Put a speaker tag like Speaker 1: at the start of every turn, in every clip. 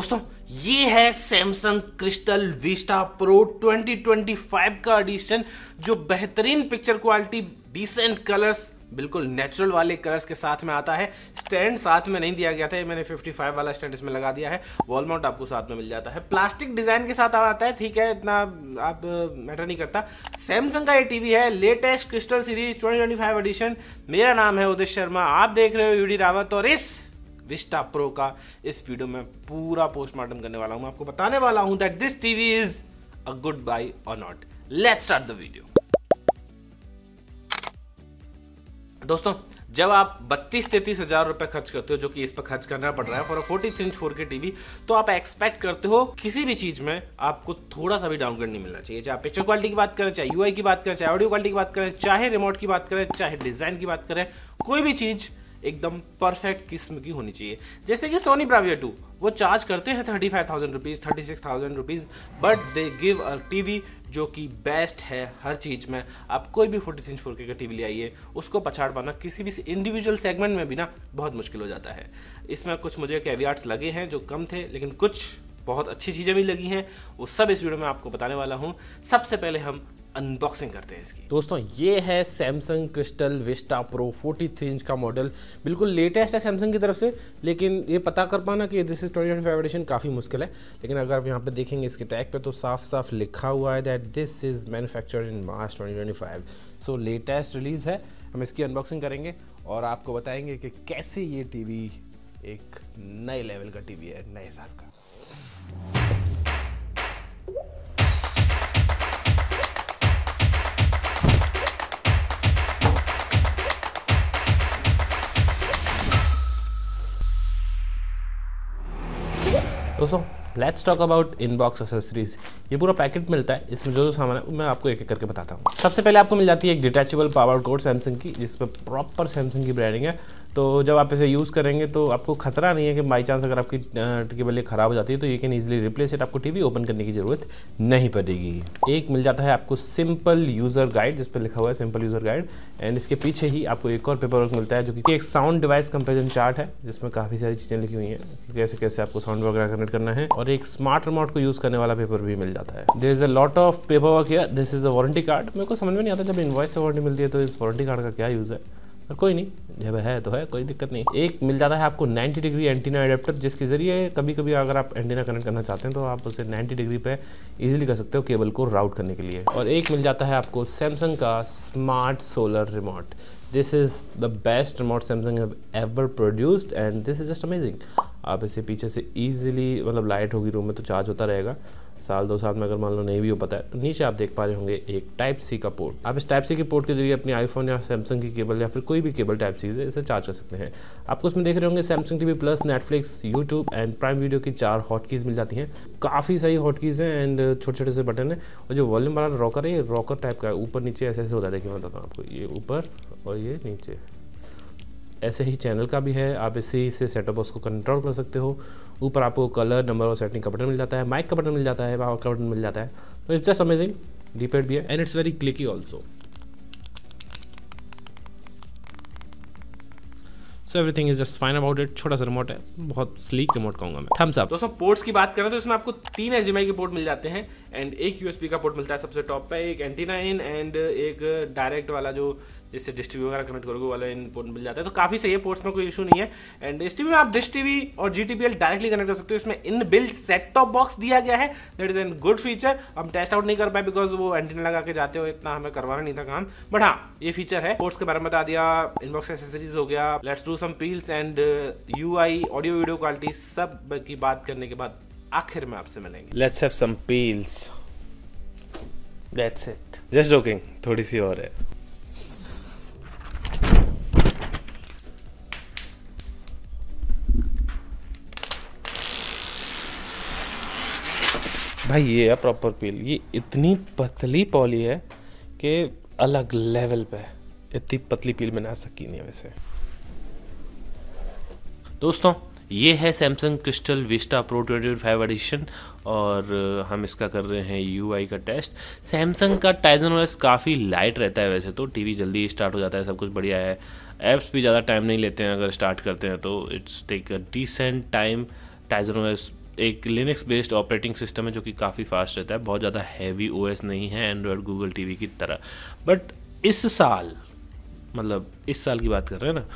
Speaker 1: दोस्तों ये है सैमसंग क्रिस्टल विस्टा प्रो 2025 का एडिशन जो बेहतरीन पिक्चर क्वालिटी, डिसेंट कलर्स, बिल्कुल नेचुरल वाले कलर्स के साथ में आता है। स्टैंड साथ में नहीं दिया गया था, मैंने 55 वाला स्टैंड इसमें लगा दिया है। वॉल माउंट आपको साथ में मिल जाता है, प्लास्टिक डिजाइन के साथ आता है, ठीक है, इतना आप मैटर नहीं करता। सैमसंग का ये टीवी है, लेटेस्ट क्रिस्टल सीरीज 2025 एडिशन। मेरा नाम है उदित शर्मा, आप देख रहे हो यूडी रावत, और इस विस्टा प्रो का इस वीडियो में पूरा पोस्टमार्टम करने वाला हूं। मैं आपको बताने वाला हूं that this TV is a good buy और not. Let's start the video. दोस्तों जब आप 32-33 हजार रुपए खर्च करते हो, जो कि इस पर खर्च करना पड़ रहा है for a 43 inch 4K TV, तो आप एक्सपेक्ट करते हो किसी भी चीज में आपको थोड़ा सा भी डाउनग्रेड नहीं मिलना चाहिए। चाहे आप पिक्चर क्वालिटी की बात करें, चाहे यूआई की बात करें, चाहे ऑडियो क्वालिटी की बात करें, चाहे रिमोट की बात करें, चाहे डिजाइन की बात करें, कोई भी चीज एकदम परफेक्ट किस्म की होनी चाहिए। जैसे कि सोनी ब्राविया 2 वो चार्ज करते हैं 35,000 rupees, 36,000 rupees, but they give a TV जो कि बेस्ट है हर चीज में। आप कोई भी 43 इंच 4K का टीवी ले आइए, उसको पछाड़ पाना किसी भी इंडिविजुअल सेगमेंट में भी ना बहुत मुश्किल हो जाता है। इसमें कुछ मुझे कैवियाट्स लगे हैं जो कम थे, लेकिन कुछ बहुत अच्छी चीजें भी लगी हैं, वो सब इस वीडियो में आपको बताने वाला हूं। सबसे पहले हम अनबॉक्सिंग करते हैं इसकी। दोस्तों ये है Samsung Crystal Vista pro 43 inch का मॉडल, बिल्कुल लेटेस्ट है सैमसंग की तरफ से, लेकिन ये पता कर पाना कि दिस इज 2025 एडिशन काफ़ी मुश्किल है। लेकिन अगर आप यहाँ पे देखेंगे इसके टैग पे, तो साफ साफ लिखा हुआ है that this is manufactured in March 2025। So latest release है। हम इसकी अनबॉक्सिंग करेंगे और आपको बताएंगे कि कैसे ये टीवी एक नए लेवल का टीवी है, नए साल का। दोस्तों let's talk about inbox accessories. ये पूरा पैकेट मिलता है, इसमें जो जो सामान है मैं आपको एक एक करके बताता हूँ। सबसे पहले आपको मिल जाती है एक डिटैचेबल पावर कोड सैमसंग की, जिस पर प्रॉपर सैमसंग की ब्रांडिंग है। तो जब आप इसे यूज़ करेंगे तो आपको खतरा नहीं है कि बाई चांस अगर आपकी केबल ये ख़राब हो जाती है तो ये कैन ईजिली रिप्लेस इट, आपको टीवी ओपन करने की ज़रूरत नहीं पड़ेगी। एक मिल जाता है आपको सिंपल यूज़र गाइड, जिस पर लिखा हुआ है सिंपल यूज़र गाइड, एंड इसके पीछे ही आपको एक और पेपर वर्क मिलता है जो कि एक साउंड डिवाइस कंपेरिजन चार्ट है, जिसमें काफ़ी सारी चीज़ें लिखी हुई हैं, कैसे कैसे आपको साउंड वगैरह कनेक्ट करना है, और एक स्मार्ट रिमोट को यूज़ करने वाला पेपर भी मिल जाता है। There is a lot of paper work here. This is a warranty card. मेरे को समझ में नहीं आता जब इनवॉइस से वारंटी मिलती है तो इस वारंटी कार्ड का क्या यूज़ है, पर कोई नहीं, जब है तो है, कोई दिक्कत नहीं। एक मिल जाता है आपको 90 डिग्री एंटीना एडेप्टर, जिसके जरिए कभी कभी अगर आप एंटीना कनेक्ट करना चाहते हैं तो आप उसे 90 डिग्री पे इजीली कर सकते हो केबल को राउट करने के लिए। और एक मिल जाता है आपको सैमसंग का smart solar remote. This is the best remote Samsung have ever produced and this is just amazing. आप इसे पीछे से ईजिली, मतलब लाइट होगी रूम में तो चार्ज होता रहेगा। साल 2 साल में अगर मान लो नहीं भी हो पाता है तो नीचे आप देख पा रहे होंगे एक टाइप सी का पोर्ट। आप इस टाइप सी के पोर्ट के जरिए अपनी आईफोन या सैमसंग की केबल या फिर कोई भी केबल टाइप सी है इसे चार्ज कर सकते हैं। आपको उसमें देख रहे होंगे Samsung TV plus, Netflix, YouTube and prime video की 4 हॉटकीज मिल जाती हैं। काफ़ी सही हॉटकीज हैं एंड छोटे छोटे से बटन है। और जो वॉल्यूम वाला रॉकर है, ये रॉकर टाइप का है, ऊपर नीचे ऐसे ऐसे होता है। देखिए मैं बताता हूँ आपको, ये ऊपर और ये नीचे। ऐसे ही चैनल का भी है, आप इसी से सेटअप बॉक्स को कंट्रोल कर सकते हो। ऊपर आपको कलर, नंबर और सेटिंग का बटन मिल जाता है, माइक का बटन मिल जाता है, पावर का बटन मिल जाता है। तो इट्स जस्ट अमेजिंग, डीपैड भी है and it's very clicky also. So everything is just fine about it. छोटा सा रिमोट है, बहुत स्लीक रिमोट कहूँगा मैं। Thums up. दोस्तों पोर्ट्स की बात करें तो इसमें आपको 3 HDMI के पोर्ट मिल जाते हैं एंड एक USB का पोर्ट मिलता है सबसे टॉप पे, एक एंटीना इन एंड एक डायरेक्ट वाला जो जिससे डिश टीवी वगैरह कनेक्ट करोगे वाला इन पोर्ट मिल जाता है। तो काफ़ी सही है, पोर्ट्स में कोई इशू नहीं है। एंड इस टीवी में आप डिश टीवी और GTPL डायरेक्टली कनेक्ट कर सकते हो। इसमें in built set top box दिया गया है, that is an good feature. हम टेस्ट आउट नहीं कर पाए बिकॉज वो एंटीना लगा के जाते हो, इतना हमें करवाना नहीं था काम, बट हाँ ये फीचर है। पोर्ट्स के बारे में बता दिया, इनबॉक्स एक्सेसरीज हो गया, let's do some peels and UI, audio video quality, सब की बात करने के बाद आखिर में आपसे मिलेंगे। Let's have some peels, that's it, just joking, थोड़ी सी और है। भाई ये है प्रॉपर पील, ये इतनी पतली पॉली है कि अलग लेवल पे है। इतनी पतली पील मैंने आज तक की नहीं है वैसे। दोस्तों ये है Samsung Crystal Vista Pro 2025 edition और हम इसका कर रहे हैं UI का टेस्ट। सैमसंग का टाइजन OS काफ़ी लाइट रहता है वैसे तो, टीवी जल्दी स्टार्ट हो जाता है, सब कुछ बढ़िया है। ऐप्स भी ज़्यादा टाइम नहीं लेते हैं अगर स्टार्ट करते हैं तो, it's take a decent time. Tizen OS एक लिनक्स बेस्ड ऑपरेटिंग सिस्टम है जो कि काफ़ी फास्ट रहता है, बहुत ज़्यादा हैवी ओएस नहीं है एंड्रॉयड गूगल टीवी की तरह। बट इस साल, मतलब इस साल की बात कर रहे हैं ना,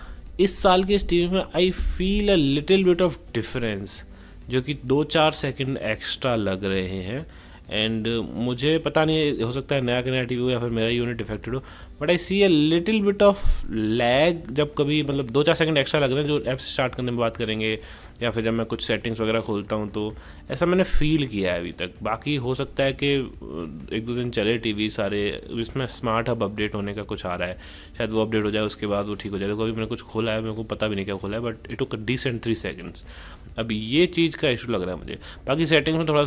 Speaker 1: इस साल के इस टीवी में I feel a little bit of difference, जो कि 2-4 सेकंड एक्स्ट्रा लग रहे हैं। एंड मुझे पता नहीं, हो सकता है नया का नया टीवी हो या फिर मेरा यूनिट डिफेक्टेड हो, but I see a little bit of lag जब कभी, मतलब 2-4 सेकंड एक्स्ट्रा लग रहे हैं जो ऐप स्टार्ट करने में बात करेंगे, या फिर जब मैं कुछ सेटिंग्स वगैरह खोलता हूँ, तो ऐसा मैंने फील किया है अभी तक। बाकी हो सकता है कि 1-2 दिन चले टीवी सारे, इसमें स्मार्ट हब अपडेट होने का कुछ आ रहा है, शायद वो अपडेट हो जाए, उसके बाद वो ठीक हो जाए। देखो अभी मैंने कुछ खोला है, मेरे को पता भी नहीं क्या खोला है, but it took decent 3 seconds. अब ये चीज़ का इशू लग रहा है मुझे। बाकी सेटिंग्स में थोड़ा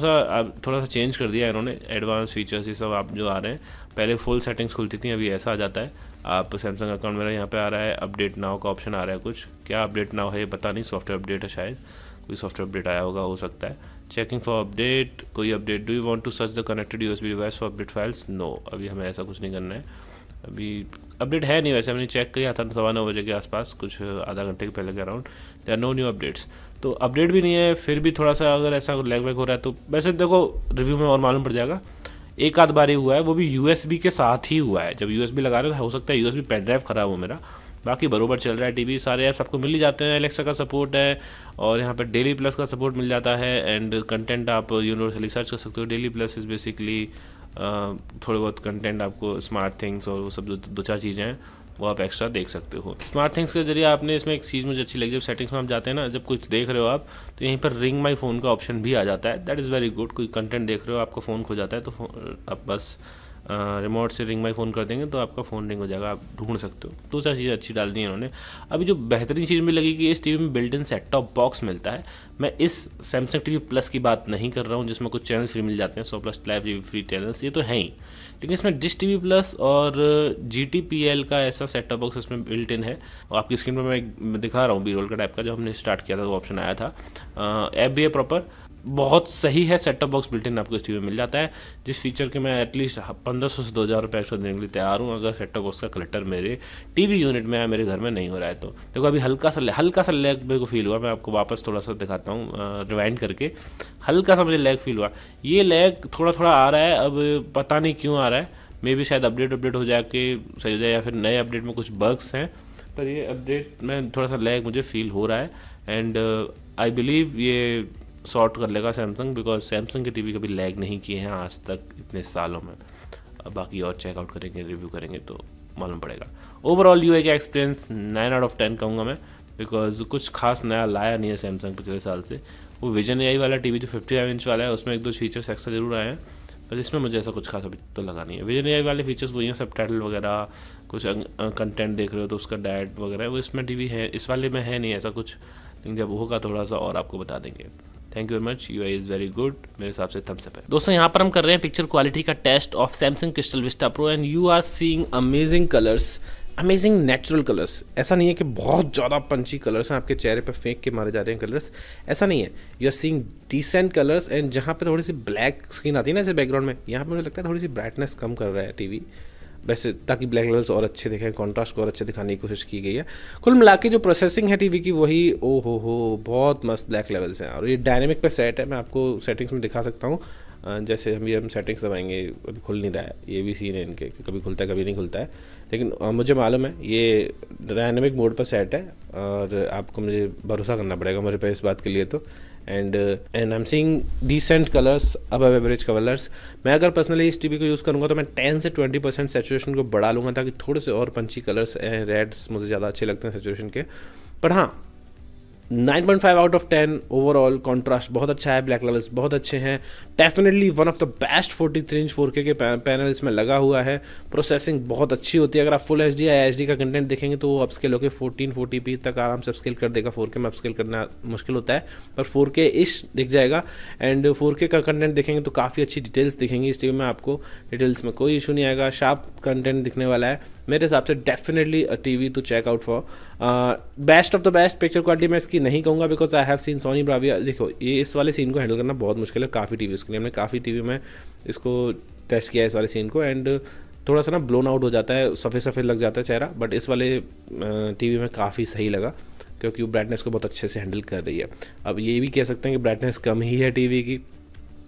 Speaker 1: सा चेंज कर दिया है इन्होंने, एडवांस फीचर्स ये सब आप जो आ रहे हैं। पहले फुल सेटिंग्स खुलती थी, अभी ऐसा आ जाता है। आप सैमसंग अकाउंट मेरा यहाँ पे आ रहा है, अपडेट नाउ का ऑप्शन आ रहा है, कुछ क्या अपडेट नाउ है ये पता नहीं, सॉफ्टवेयर अपडेट है शायद, कोई सॉफ्टवेयर अपडेट आया होगा, हो सकता है। चेकिंग फॉर अपडेट, कोई update, do you want to search the connected USB device for update files, no, अभी हमें ऐसा कुछ नहीं करना है, अभी अपडेट है नहीं। वैसे हमने चेक किया था 9:15 बजे के आसपास, कुछ आधा घंटे के पहले के around, there are no new updates. तो अपडेट भी नहीं है, फिर भी थोड़ा सा अगर ऐसा लैग वैग हो रहा है तो वैसे देखो रिव्यू में और मालूम पड़ जाएगा। एक आध बार ही हुआ है, वो भी यूएसबी के साथ ही हुआ है, जब यूएसबी लगा रहे थे, हो सकता है यूएसबी पेन ड्राइव ख़राब हो मेरा, बाकी बरोबर चल रहा है टीवी। सारे ऐप्स आपको मिल ही जाते हैं, एलेक्सा का सपोर्ट है, और यहाँ पर डेली प्लस का सपोर्ट मिल जाता है, एंड कंटेंट आप यूनिवर्सली सर्च कर सकते हो। डेली प्लस इज़ बेसिकली थोड़े बहुत कंटेंट आपको, स्मार्ट थिंग्स और वो सब जो 2-4 चीज़ें हैं वो आप एक्स्ट्रा देख सकते हो। स्मार्ट थिंग्स के जरिए आपने, इसमें एक चीज़ मुझे अच्छी लगी, जब सेटिंग्स में आप जाते हैं ना, जब कुछ देख रहे हो आप, तो यहीं पर रिंग माई फ़ोन का ऑप्शन भी आ जाता है। That is very good. कोई कंटेंट देख रहे हो, आपका फ़ोन खो जाता है, तो आप बस रिमोट से रिंग माई फ़ोन कर देंगे तो आपका फ़ोन रिंग हो जाएगा, आप ढूंढ सकते हो। तो सारी चीज़ें अच्छी डाल दी हैं उन्होंने। अभी जो बेहतरीन चीज़ मुझे लगी कि इस टीवी में built in set top box मिलता है। मैं इस सैमसंग टीवी प्लस की बात नहीं कर रहा हूँ जिसमें कुछ चैनल फ्री मिल जाते हैं, 100+ लाइव टीवी फ्री चैनल्स, ये तो हैं ही, लेकिन इसमें डिश टीवी प्लस और GTPL का ऐसा सेट टॉप बॉक्स इसमें बिल्ट इन है। और आपकी स्क्रीन पर मैं दिखा रहा हूँ बी रोल का टाइप का, जो हमने स्टार्ट किया था वो ऑप्शन आया था। ऐप भी है प्रॉपर, बहुत सही है। Set top box built in आपको इस टीवी में मिल जाता है, जिस फीचर के मैं एटलीस्ट 1500 से 2000 रुपये एक्स्ट्रा देने के लिए तैयार हूँ, अगर सेट टॉप बॉक्स का कलेक्टर मेरे टीवी यूनिट में या मेरे घर में नहीं हो रहा है तो। देखो अभी हल्का सा लैग मेरे को फील हुआ, मैं आपको वापस थोड़ा सा दिखाता हूँ, रिवाइंड करके। हल्का सा मुझे लैग फील हुआ, ये लैग थोड़ा आ रहा है, अब पता नहीं क्यों आ रहा है, मे बी शायद अपडेट हो जाके सही हो जाए, या फिर नए अपडेट में कुछ बग्स हैं, पर ये अपडेट में थोड़ा सा लैग मुझे फील हो रहा है। एंड आई बिलीव ये सॉर्ट कर लेगा सैमसंग, बिकॉज सैमसंग के टीवी कभी लैग नहीं किए हैं आज तक इतने सालों में। बाकी और चेकआउट करेंगे, रिव्यू करेंगे तो मालूम पड़ेगा। ओवरऑल यूआई का एक्सपीरियंस 9 आउट ऑफ 10 कहूँगा मैं, बिकॉज कुछ खास नया लाया नहीं है सैमसंग पिछले साल से। वो विजन AI वाला टीवी जो 55 इंच वाला है, उसमें 1-2 फीचर्स एक्स्ट्रा जरूर आए हैं, पर इसमें मुझे ऐसा कुछ खास अभी तो लगा नहीं है। विजन AI वाले फीचर्स वही हैं, सब टाइटल वगैरह, कुछ कंटेंट देख रहे हो तो उसका डायरेक्ट वगैरह, वो इसमें टीवी है, इस वाले में है नहीं ऐसा कुछ, लेकिन जब होगा थोड़ा सा और आपको बता देंगे। Thank you very much, UI is very good, मेरे हिसाब से थम्स अप है। दोस्तों यहाँ पर हम कर रहे हैं पिक्चर क्वालिटी का test of Samsung Crystal Vista Pro, and you are seeing amazing colours, amazing natural colours. ऐसा नहीं है कि बहुत ज़्यादा पंची कलर्स हैं आपके चेहरे पर फेंक के मारे जा रहे हैं कलर्स, ऐसा नहीं है। You are seeing decent colours, and जहाँ पे थोड़ी सी ब्लैक स्क्रीन आती है ना ऐसे बैकग्राउंड में, यहाँ पर मुझे लगता है थोड़ी सी ब्राइटनेस कम कर रहा है टीवी, वैसे ताकि ब्लैक कलर्स और अच्छे दिखें, कॉन्ट्रास्ट को और अच्छे दिखाने की कोशिश की गई है। कुल मिला के जो प्रोसेसिंग है टीवी की वही ओ हो बहुत मस्त ब्लैक लेवल्स हैं, और ये डायनेमिक पे सेट है, मैं आपको सेटिंग्स में दिखा सकता हूँ। जैसे हम सेटिंग्स दबाएंगे, अभी खुल नहीं रहा है, ये भी सीन है इनके, कभी खुलता है कभी नहीं खुलता है, लेकिन मुझे मालूम है ये डायनेमिक मोड पर सेट है, और आपको मुझे भरोसा करना पड़ेगा मेरे पे इस बात के लिए तो। And I am seeing decent colours, अब एवरेज कलर्स। मैं अगर पर्सनली इस टीवी को यूज़ करूँगा तो मैं 10 से 20% सैचुरेशन को बढ़ा लूँगा, ताकि थोड़े से और पंची कलर्स, रेड्स मुझे ज़्यादा अच्छे लगते हैं सैचुरेशन के। पर हाँ, 9.5 आउट ऑफ 10 ओवरऑल। कॉन्ट्रास्ट बहुत अच्छा है, ब्लैक लेवल्स बहुत अच्छे हैं, definitely one of the best 43 inch 4K के पैनल इसमें लगा हुआ है। प्रोसेसिंग बहुत अच्छी होती है, अगर आप फुल HD या HD का कंटेंट देखेंगे तो वो अपस्केल होकर 1440p तक आराम से अपस्केल कर देगा। 4K में अपस्केल करना मुश्किल होता है, पर 4K इश दिख जाएगा। एंड 4K का कंटेंट देखेंगे तो काफ़ी अच्छी डिटेल्स दिखेंगी इस टीवी में, आपको डिटेल्स में कोई इशू नहीं आएगा, शार्प कंटेंट दिखने वाला है। मेरे हिसाब से definitely a TV to check out for. Best of the best picture quality मैं इसकी नहीं कहूँगा, because I have seen Sony Bravia. देखो ये इस वाले सीन को हैंडल करना बहुत मुश्किल है काफ़ी टीवीज़ के लिए, हमने काफ़ी टीवी में इसको टेस्ट किया है इस वाले सीन को, एंड थोड़ा सा ना ब्लोन आउट हो जाता है, सफ़ेद सफ़ेद लग जाता है चेहरा, बट इस वाले टीवी में काफ़ी सही लगा। क्योंकि वो ब्राइटनेस को बहुत अच्छे से हैंडल कर रही है। अब ये भी कह सकते हैं कि ब्राइटनेस कम ही है टीवी की,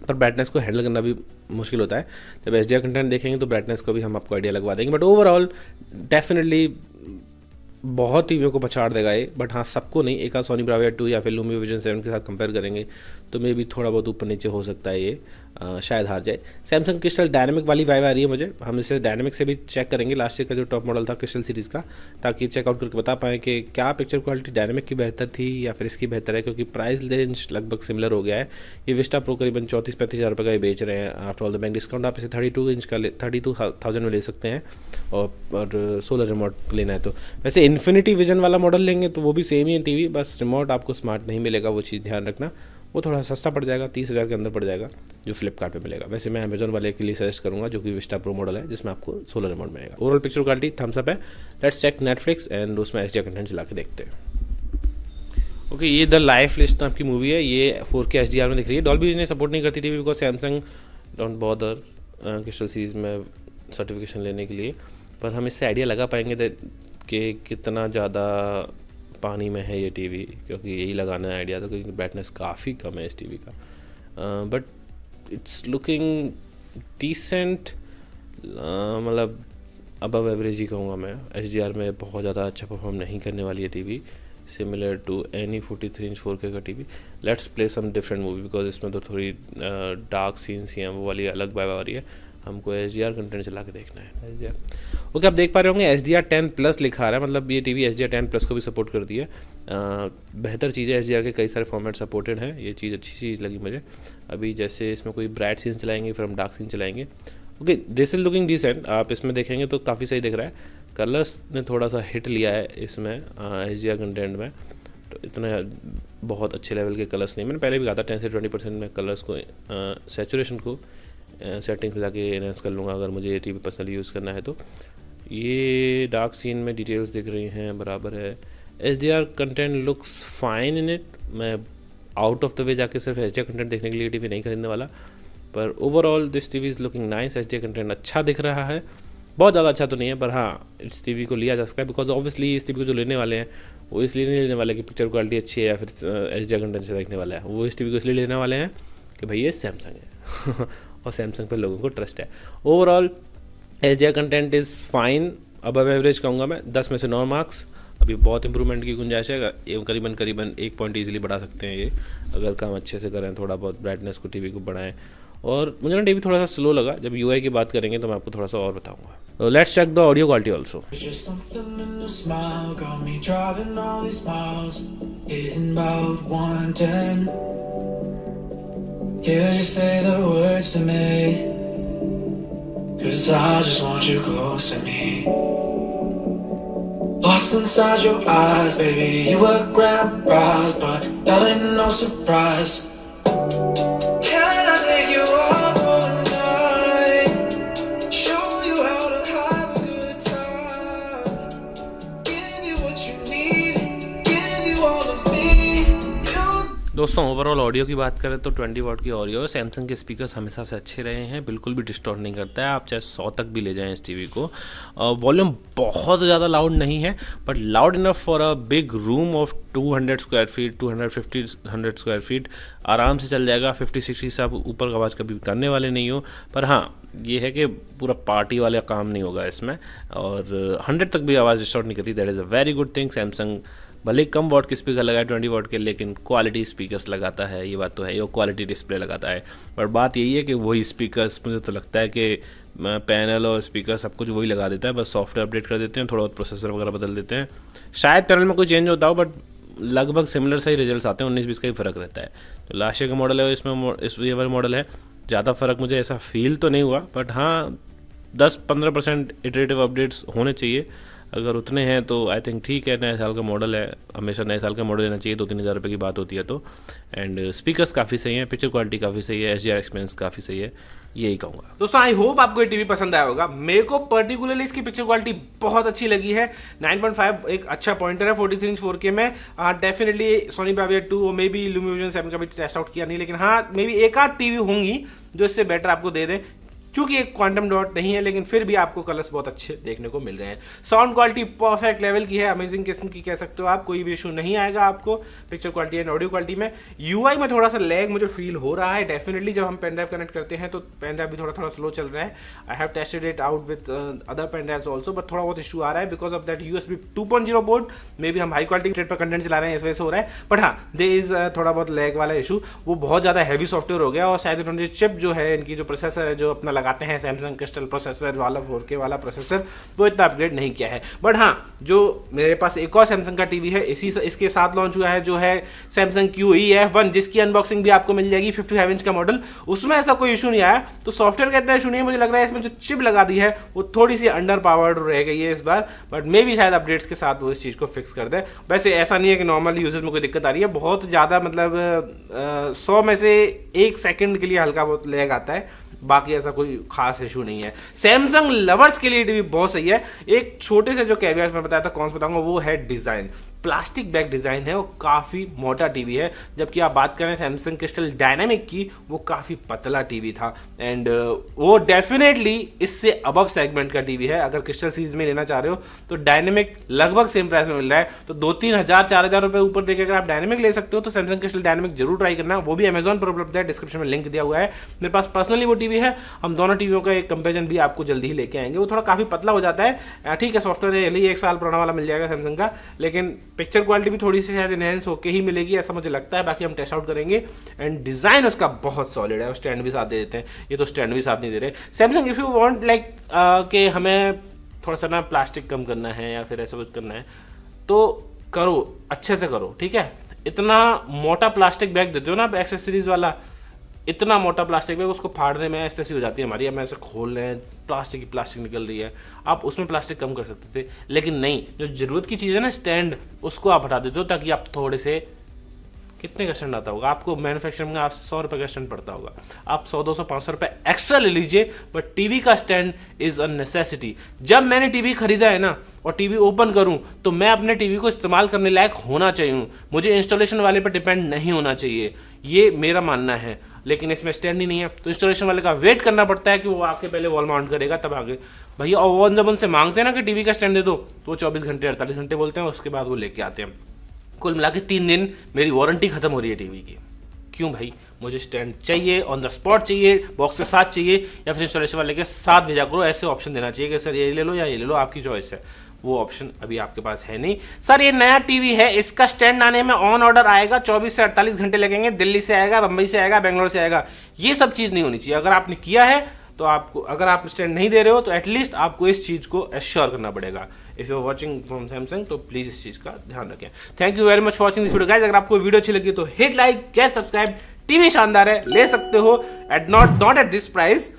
Speaker 1: पर ब्राइटनेस को हैंडल करना भी मुश्किल होता है। जब HDR कंटेंट देखेंगे तो ब्राइटनेस को भी हम आपको आइडिया लगवा देंगे, बट ओवरऑल डेफिनेटली बहुत टीवियों को पछाड़ देगा ये, बट हाँ सबको नहीं। एक सोनी ब्राविया 2 या फिर लूमी विजन 7 के साथ कंपेयर करेंगे तो मे भी थोड़ा बहुत ऊपर नीचे हो सकता है, ये शायद हार जाए। सैमसंग क्रिस्टल डायनेमिक वाली वाइब आ रही है मुझे, हम इसे डायनेमिक से भी चेक करेंगे लास्ट ईयर का जो टॉप मॉडल था क्रिस्टल सीरीज़ का, ताकि चेकआउट करके बता पाएँ कि क्या पिक्चर क्वालिटी डायनेमिक की बेहतर थी या फिर इसकी बेहतर है, क्योंकि प्राइस रेंज लगभग सिमिलर हो गया है। ये विस्टा प्रो करीबन 34-35 हज़ार रुपये का ये बेच रहे हैं after all the bank discount. आप इसे 32 इंच का 32,000 में ले सकते हैं, और सोलर रिमोट लेना है तो। वैसे इन्फिनिटी विजन वाला मॉडल लेंगे तो वो भी सेम ही है टीवी, बस रिमोट आपको स्मार्ट नहीं मिलेगा, वो चीज़ ध्यान रखना। वो थोड़ा सस्ता पड़ जाएगा, 30,000 के अंदर पड़ जाएगा, जो फ्लिपकार्ट पे मिलेगा। वैसे मैं अमेजोन वाले के लिए सजेस्ट करूंगा जो कि विस्टा प्रो मॉडल है, जिसमें आपको सोलर रिमोट मिलेगा। Overall picture quality thumbs up है। लेट्स चेक नेटफ्लिक्स एंड उसमें HDR कंटेंट चला के देखते हैं। ओके, ये द लाइफ लिस्ट नाम की मूवी है, ये 4K HDR में दिख रही है। डॉल्बी विजन सपोर्ट नहीं करती थी because Samsung don't bother crystal series में सर्टिफिकेशन लेने के लिए, पर हम इससे आइडिया लगा पाएंगे कि कितना ज़्यादा पानी में है ये टीवी, क्योंकि यही लगाना है आइडिया, तो क्योंकि ब्राइटनेस काफ़ी कम है इस टीवी का, बट इट्स लुकिंग डिसेंट, मतलब अबव एवरेज ही कहूँगा मैं। HDR में बहुत ज़्यादा अच्छा परफॉर्म नहीं करने वाली है TV, similar to any 43 inch 4K का TV. Let's play some different movie because इसमें तो थोड़ी डार्क सीन्स ही हैं, वो वाली अलग वाइब आ रही है। हमको HDR कंटेंट चला के देखना है HDR। ओके, आप देख पा रहे होंगे HDR 10+ लिखा आ रहा है, मतलब ये टीवी HDR 10+ को भी सपोर्ट करती है। बेहतर चीज़ है, HDR के कई सारे फॉर्मेट सपोर्टेड हैं, ये चीज़ अच्छी चीज़ लगी मुझे। अभी जैसे इसमें कोई ब्राइट सीन चलाएंगे फिर हम डार्क सीन चलाएंगे। Okay, this is looking decent, आप इसमें देखेंगे तो काफ़ी सही दिख रहा है। कलर्स ने थोड़ा सा हिट लिया है इसमें HDR कंटेंट में, तो इतना बहुत अच्छे लेवल के कलर्स नहीं। मैंने पहले भी कहा था 10 से 20% में कलर्स को सैचुरेशन को सेटिंग्स में जाके एनहांस कर लूँगा अगर मुझे ये टीवी पर्सनली यूज़ करना है तो। ये डार्क सीन में डिटेल्स दिख रही हैं, बराबर है। HDR content looks fine in it. मैं आउट ऑफ द वे जाके सिर्फ HDR कंटेंट देखने के लिए टीवी नहीं खरीदने वाला, पर overall this TV is looking nice. HDR content अच्छा दिख रहा है, बहुत ज़्यादा अच्छा तो नहीं है, पर हाँ इस टीवी को लिया जा सकता है बिकॉज ऑब्वियसली इस टीवी को जो लेने वाले हैं वो इसलिए नहीं लेने वाले कि पिक्चर क्वालिटी अच्छी है या फिर HDR कंटेंट से देखने वाला है। वो इस टीवी को इसलिए लेने वाले हैं कि भाई ये सैमसंग है और सैमसंग पर लोगों को ट्रस्ट है। Overall HDR content is fine, above average कहूँगा मैं, 10 में से 9 मार्क्स। अभी बहुत इंप्रूवमेंट की गुंजाइश है, करीबन 1 पॉइंट ईजिली बढ़ा सकते हैं ये, अगर काम अच्छे से करें, थोड़ा बहुत ब्राइटनेस को टीवी को बढ़ाएं। और मुझे ना टीवी थोड़ा सा स्लो लगा, जब UI की बात करेंगे तो मैं आपको थोड़ा सा और बताऊंगा। तो let's check the audio quality also.
Speaker 2: Yeah, just say the words to me, 'cause I just want you close to me. Lost inside your eyes, baby, you were glamorized, but that ain't no surprise. Can I take you out for a night? Show you how to have a good time. Give you what you need, give you all of me.
Speaker 1: दोस्तों overall audio की बात करें तो 20 वाट की audio, Samsung के speakers हमेशा से अच्छे रहे हैं, बिल्कुल भी डिस्टॉर्ट नहीं करता है। आप चाहे 100 तक भी ले जाएं इस टीवी को। वॉल्यूम बहुत ज़्यादा लाउड नहीं है, but loud enough for a big room of 200 square feet, 250 square feet आराम से चल जाएगा। 50-60 से आप ऊपर आवाज़ कभी करने वाले नहीं हो, पर हाँ ये है कि पूरा पार्टी वाला काम नहीं होगा इसमें, और 100 तक भी आवाज़ डिस्टॉर्ट नहीं करती। That is a very good thing. Samsung भले कम वॉट के स्पीकर लगाए 20 वाट के, लेकिन क्वालिटी स्पीकर्स लगाता है, ये बात तो है। ये क्वालिटी डिस्प्ले लगाता है, पर बात यही है कि वही स्पीकर्स, मुझे तो लगता है कि पैनल और स्पीकर सब कुछ वही लगा देता है, बस सॉफ्टवेयर अपडेट कर देते हैं, थोड़ा बहुत प्रोसेसर वगैरह बदल देते हैं। शायद पैनल में कोई चेंज होता हो, बट लगभग सिमिलर से ही रिजल्ट आते हैं। 19-20 का ही फ़र्क रहता है। तो लास्ट ईयर का मॉडल है, इसमें ये वाला मॉडल है, ज़्यादा फ़र्क मुझे ऐसा फील तो नहीं हुआ, बट हाँ 10-15% इटरेटिव अपडेट्स होने चाहिए। अगर उतने हैं तो आई थिंक ठीक है। नए साल का मॉडल है, हमेशा नए साल का मॉडल लेना चाहिए, 2-3 हज़ार रुपये की बात होती है तो। एंड स्पीकर्स काफ़ी सही हैं, पिक्चर क्वालिटी काफ़ी सही है, HDR एक्सपीरियंस काफ़ी सही है, यही कहूँगा।
Speaker 3: दोस्तों आई होप आपको ये टीवी पसंद आया होगा। मेरे को पर्टिकुलरली इसकी पिक्चर क्वालिटी बहुत अच्छी लगी है। 9.5 एक अच्छा पॉइंटर है 43 इंच 4K में। डेफिनेटली सोनी ब्राविया 2 और मे बी लूमी विजन 7 का भी टेस्ट आउट किया नहीं, लेकिन हाँ मे बी एक आध टीवी होंगी जो इससे बेटर आपको दे दें। चूंकि एक क्वांटम डॉट नहीं है, लेकिन फिर भी आपको कलर्स बहुत अच्छे देखने को मिल रहे हैं। साउंड क्वालिटी परफेक्ट लेवल की है, अमेजिंग किस्म की कह सकते हो आप, कोई भी इशू नहीं आएगा आपको picture quality and audio quality में। यूआई में थोड़ा सा लैग मुझे फील हो रहा है डेफिनेटली, जब हम पेन ड्राइव कनेक्ट करते हैं तो पेन ड्राइव भी थोड़ा स्लो चल रहा है। I have tested it out with other pen drives also, but थोड़ा बहुत इशू आ रहा है because of that USB 2.0 board. Maybe हम हाई क्वालिटी रेट पर कंटेंट चला रहे हैं, इस वजह से हो रहा है। बट हाँ, देयर इज थोड़ा बहुत लैग वाला इशू, वो बहुत ज्यादा हैवी सॉफ्टवेयर हो गया, और शायद इन्होंने चिप जो है इनकी जो प्रोसेसर है जो अपना लगाते हैं सैमसंग क्रिस्टल प्रोसेसर वाला 4K वाला प्रोसेसर, वो इतना अपग्रेड नहीं किया है। बट हाँ, जो मेरे पास एक और सैमसंग का टीवी है इसके साथ लॉन्च हुआ है, जो है सैमसंग QE-F1, जिसकी अनबॉक्सिंग भी आपको मिल जाएगी, 55 इंच का मॉडल। उसमें ऐसा कोई इशू नहीं आया, तो सॉफ्टवेयर का इतना इशू नहीं है। मुझे लग रहा है इसमें जो चिप लगा दी है वो थोड़ी सी अंडर पावर्ड रह गई है इस बार, बट मे भी शायद अपडेट्स के साथ वो इस चीज को फिक्स कर दे। वैसे ऐसा नहीं है कि नॉर्मल यूजर्स में कोई दिक्कत आ रही है, बहुत ज्यादा मतलब 100 में से 1 सेकंड के लिए हल्का बहुत लैग आता है, बाकी ऐसा कोई खास इशू नहीं है। सैमसंग लवर्स के लिए टीवी बहुत सही है। एक छोटे से जो कैवियर्स मैं बताया था, कौन सा बताऊंगा, वो है डिजाइन। प्लास्टिक बैक डिजाइन है और काफी मोटा टीवी है, जबकि आप बात करें सैमसंग क्रिस्टल डायनामिक की, वो काफी पतला टीवी था। एंड वो डेफिनेटली इससे अबव सेगमेंट का टीवी है। अगर क्रिस्टल सीरीज में लेना चाह रहे हो तो डायनामिक लगभग सेम प्राइस में मिल रहा है, तो 2-3 हज़ार 4 हज़ार रुपए ऊपर देकर अगर आप डायनामिक ले सकते हो तो सैमसंग क्रिस्टल डायनामिक जरूर ट्राई करना। वो भी अमेजॉन पर उपलब्ध है, डिस्क्रिप्शन में लिंक दिया हुआ है। मेरे पास पर्सनली वो टीवी है, हम दोनों टीवियों का एक कंपेरिजन भी आपको जल्दी ही लेके आएंगे। वो थोड़ा काफी पतला हो जाता है, ठीक है, सॉफ्टवेयर 1 साल पुराना वाला मिल जाएगा सैमसंग का, लेकिन पिक्चर क्वालिटी भी थोड़ी सी शायद इनहेंस होके ही मिलेगी, ऐसा मुझे लगता है। बाकी हम टेस्ट आउट करेंगे। एंड डिजाइन उसका बहुत सॉलिड है, और स्टैंड भी साथ दे देते हैं, ये तो स्टैंड भी साथ नहीं दे रहे। Samsung if you want like कि हमें थोड़ा सा ना प्लास्टिक कम करना है या फिर ऐसा कुछ करना है तो करो, अच्छे से करो, ठीक है। इतना मोटा प्लास्टिक बैग देते हो ना आप एक्सेसरीज वाला, इतना मोटा प्लास्टिक बैग, उसको फाड़ने में ऐसी हो जाती है हमारी, हम ऐसे खोल रहे हैं, प्लास्टिक निकल रही है। आप उसमें प्लास्टिक कम कर सकते थे, लेकिन नहीं, जो जरूरत की चीज़ है ना स्टैंड, उसको आप हटा देते हो, ताकि आप थोड़े से, कितने का स्टैंड आता होगा आपको मैन्युफैक्चरिंग में, आप 100 रुपये का स्टैंड पड़ता होगा, आप 100, 200, 500 रुपये एक्स्ट्रा ले लीजिए, बट टीवी का स्टैंड इज अ नेसेसिटी। जब मैंने टीवी खरीदा है ना और टीवी ओपन करूं तो मैं अपने टीवी को इस्तेमाल करने लायक होना चाहिए, मुझे इंस्टॉलेशन वाले पर डिपेंड नहीं होना चाहिए, ये मेरा मानना है। लेकिन इसमें स्टैंड ही नहीं है, तो इंस्टॉलेशन वाले का वेट करना पड़ता है कि वो आके पहले वॉल माउंट करेगा तब आगे भैया। और वो जब उनसे मांगते हैं ना कि टीवी का स्टैंड दे दो, तो वो 24 घंटे 48 घंटे बोलते हैं, उसके बाद वो लेके आते हैं। कुल मिला के 3 दिन मेरी वारंटी खत्म हो रही है टीवी की। क्यों भाई, मुझे स्टैंड चाहिए, ऑन द स्पॉट चाहिए, बॉक्स के साथ चाहिए, या फिर इंस्टॉलेशन वाले के साथ भेजा करो। ऐसे ऑप्शन देना चाहिए कि सर ये ले लो या ये ले लो, आपकी चॉइस है। वो ऑप्शन अभी आपके पास है नहीं। सर ये नया टीवी है, इसका स्टैंड आने में ऑन ऑर्डर आएगा, 24 से 48 घंटे लगेंगे, दिल्ली से आएगा, बंबई से आएगा, बेंगलोर से आएगा, ये सब चीज़ नहीं होनी चाहिए। अगर आपने किया है तो आपको, अगर आप स्टैंड नहीं दे रहे हो तो एटलीस्ट आपको इस चीज़ को एश्योर करना पड़ेगा। If you are watching from Samsung तो प्लीज इस चीज़ का ध्यान रखें। Thank you very much for watching this video guys. अगर आपको वीडियो अच्छी लगी तो hit like, get subscribe. TV शानदार है, ले सकते हो, at not at this price.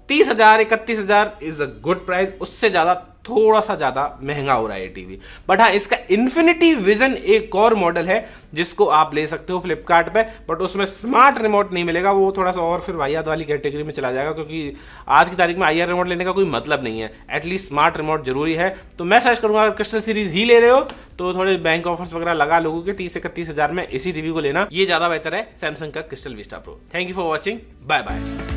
Speaker 3: 30,000 31,000 is a good price, उससे ज़्यादा थोड़ा सा ज़्यादा महंगा हो रहा है ये टीवी। बट हाँ, इसका इन्फिनिटी विजन एक और मॉडल है जिसको आप ले सकते हो फ्लिपकार्ट पे, बट उसमें स्मार्ट रिमोट नहीं मिलेगा, वो थोड़ा सा और फिर वाहियात वाली कैटेगरी में चला जाएगा, क्योंकि आज की तारीख में IR रिमोट लेने का कोई मतलब नहीं है, एटलीस्ट स्मार्ट रिमोट जरूरी है। तो मैं सजेस्ट करूंगा अगर क्रिस्टल सीरीज ही ले रहे हो तो थोड़े बैंक ऑफर्स वगैरह लगा लोगों के 30 से 31 हज़ार में इसी टीवी को लेना, ये ज़्यादा बेहतर है सैमसंग का Crystal Vista Pro. Thank you for watching, bye bye.